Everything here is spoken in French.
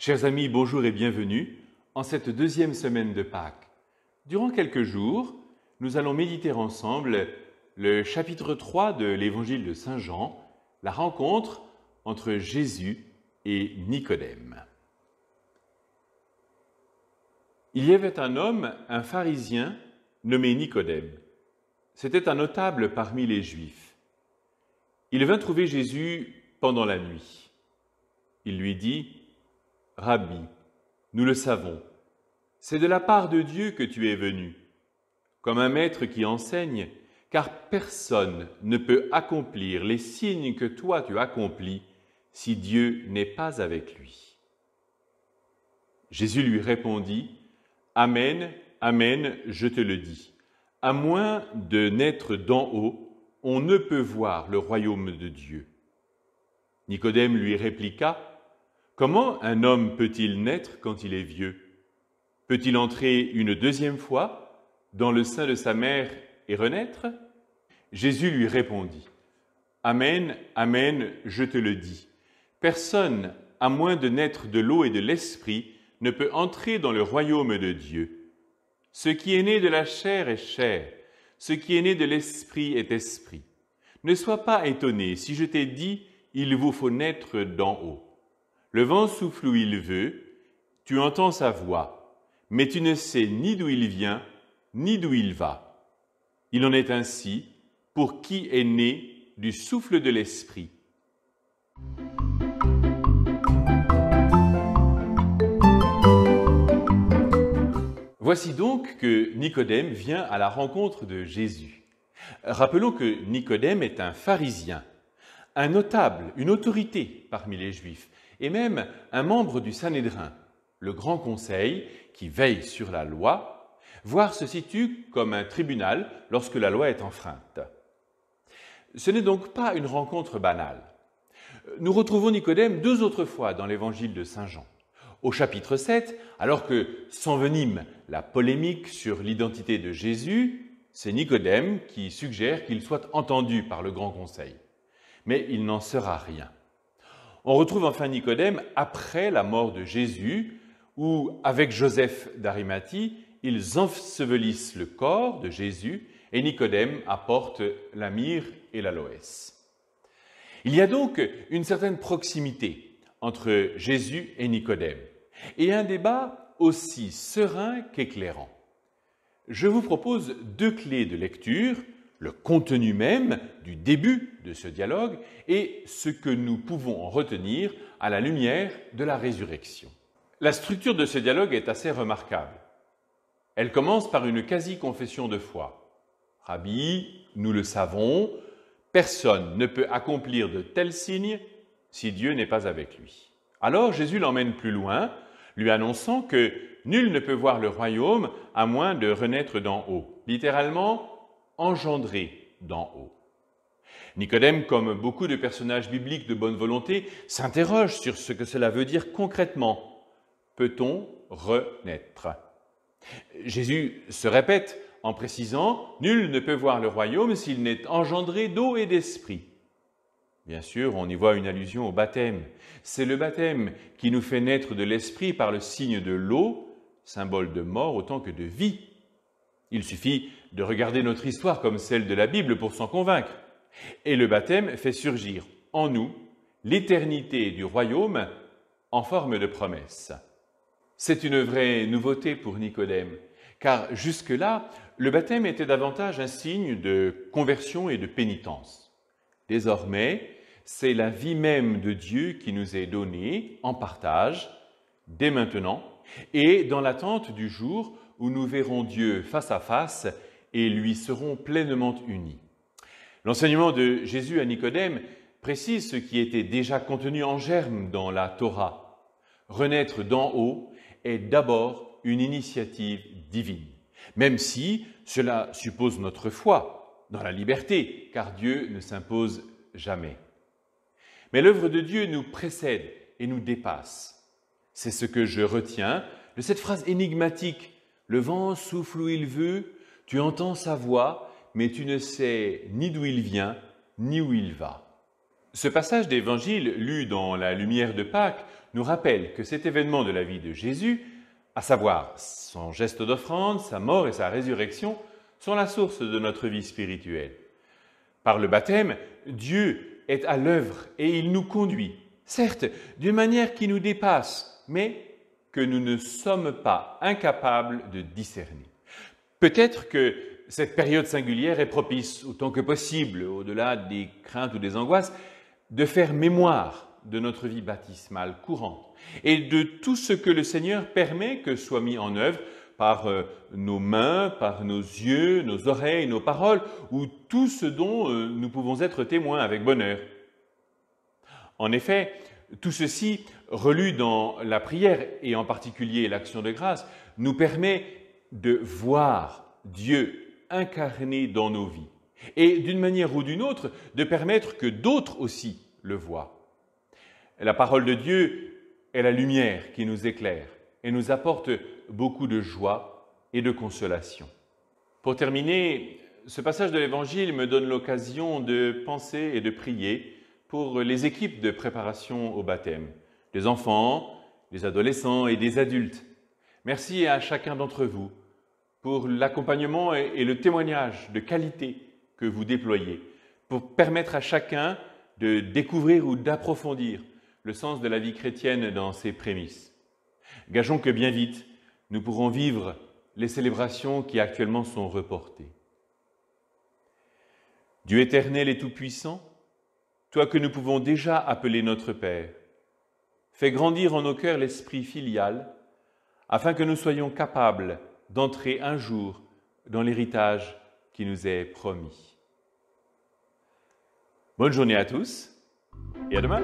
Chers amis, bonjour et bienvenue en cette deuxième semaine de Pâques. Durant quelques jours, nous allons méditer ensemble le chapitre 3 de l'évangile de Saint Jean, la rencontre entre Jésus et Nicodème. Il y avait un homme, un pharisien, nommé Nicodème. C'était un notable parmi les Juifs. Il vint trouver Jésus pendant la nuit. Il lui dit : « Rabbi, nous le savons, c'est de la part de Dieu que tu es venu, comme un maître qui enseigne, car personne ne peut accomplir les signes que toi tu accomplis si Dieu n'est pas avec lui. » Jésus lui répondit : « Amen, amen, je te le dis, à moins de naître d'en haut, on ne peut voir le royaume de Dieu. » Nicodème lui répliqua : « Comment un homme peut-il naître quand il est vieux ? Peut-il entrer une deuxième fois dans le sein de sa mère et renaître ? » Jésus lui répondit : « Amen, amen, je te le dis, personne, à moins de naître de l'eau et de l'esprit, ne peut entrer dans le royaume de Dieu. Ce qui est né de la chair est chair, ce qui est né de l'esprit est esprit. Ne sois pas étonné si je t'ai dit, il vous faut naître d'en haut. Le vent souffle où il veut, tu entends sa voix, mais tu ne sais ni d'où il vient, ni d'où il va. Il en est ainsi pour qui est né du souffle de l'esprit. » Voici donc que Nicodème vient à la rencontre de Jésus. Rappelons que Nicodème est un pharisien, un notable, une autorité parmi les Juifs, et même un membre du Sanhédrin, le grand conseil qui veille sur la loi, voire se situe comme un tribunal lorsque la loi est enfreinte. Ce n'est donc pas une rencontre banale. Nous retrouvons Nicodème deux autres fois dans l'évangile de Saint Jean. Au chapitre 7, alors que s'envenime la polémique sur l'identité de Jésus, c'est Nicodème qui suggère qu'il soit entendu par le grand conseil. Mais il n'en sera rien. On retrouve enfin Nicodème après la mort de Jésus, où, avec Joseph d'Arimathie, ils ensevelissent le corps de Jésus et Nicodème apporte la myrrhe et l'aloès. Il y a donc une certaine proximité entre Jésus et Nicodème, et un débat aussi serein qu'éclairant. Je vous propose deux clés de lecture, le contenu même du début de ce dialogue et ce que nous pouvons en retenir à la lumière de la résurrection. La structure de ce dialogue est assez remarquable. Elle commence par une quasi-confession de foi. « Rabbi, nous le savons, personne ne peut accomplir de tels signes si Dieu n'est pas avec lui. » Alors Jésus l'emmène plus loin, lui annonçant que nul ne peut voir le royaume à moins de renaître d'en haut. Littéralement, engendré d'en haut. Nicodème, comme beaucoup de personnages bibliques de bonne volonté, s'interroge sur ce que cela veut dire concrètement. Peut-on renaître ? Jésus se répète en précisant « Nul ne peut voir le royaume s'il n'est engendré d'eau et d'esprit ». Bien sûr, on y voit une allusion au baptême. C'est le baptême qui nous fait naître de l'esprit par le signe de l'eau, symbole de mort autant que de vie. Il suffit de regarder notre histoire comme celle de la Bible pour s'en convaincre. Et le baptême fait surgir en nous l'éternité du royaume en forme de promesse. C'est une vraie nouveauté pour Nicodème, car jusque-là, le baptême était davantage un signe de conversion et de pénitence. Désormais, c'est la vie même de Dieu qui nous est donnée en partage, dès maintenant, et dans l'attente du jour où nous verrons Dieu face à face et lui serons pleinement unis. L'enseignement de Jésus à Nicodème précise ce qui était déjà contenu en germe dans la Torah. Renaître d'en haut est d'abord une initiative divine, même si cela suppose notre foi dans la liberté, car Dieu ne s'impose jamais. Mais l'œuvre de Dieu nous précède et nous dépasse. C'est ce que je retiens de cette phrase énigmatique. Le vent souffle où il veut, tu entends sa voix, mais tu ne sais ni d'où il vient, ni où il va. Ce passage d'Évangile, lu dans la lumière de Pâques, nous rappelle que cet événement de la vie de Jésus, à savoir son geste d'offrande, sa mort et sa résurrection, sont la source de notre vie spirituelle. Par le baptême, Dieu est à l'œuvre et il nous conduit, certes d'une manière qui nous dépasse, mais que nous ne sommes pas incapables de discerner. Peut-être que cette période singulière est propice, autant que possible, au-delà des craintes ou des angoisses, de faire mémoire de notre vie baptismale courante et de tout ce que le Seigneur permet que soit mis en œuvre par nos mains, par nos yeux, nos oreilles, nos paroles, ou tout ce dont nous pouvons être témoins avec bonheur. En effet, tout ceci, relu dans la prière et en particulier l'action de grâce, nous permet de voir Dieu incarné dans nos vies et d'une manière ou d'une autre de permettre que d'autres aussi le voient. La parole de Dieu est la lumière qui nous éclaire et nous apporte beaucoup de joie et de consolation. Pour terminer, ce passage de l'Évangile me donne l'occasion de penser et de prier pour les équipes de préparation au baptême, des enfants, des adolescents et des adultes. Merci à chacun d'entre vous pour l'accompagnement et le témoignage de qualité que vous déployez, pour permettre à chacun de découvrir ou d'approfondir le sens de la vie chrétienne dans ses prémices. Gageons que bien vite, nous pourrons vivre les célébrations qui actuellement sont reportées. Dieu éternel et tout-puissant, toi que nous pouvons déjà appeler notre Père, fais grandir en nos cœurs l'esprit filial, afin que nous soyons capables d'entrer un jour dans l'héritage qui nous est promis. Bonne journée à tous et à demain.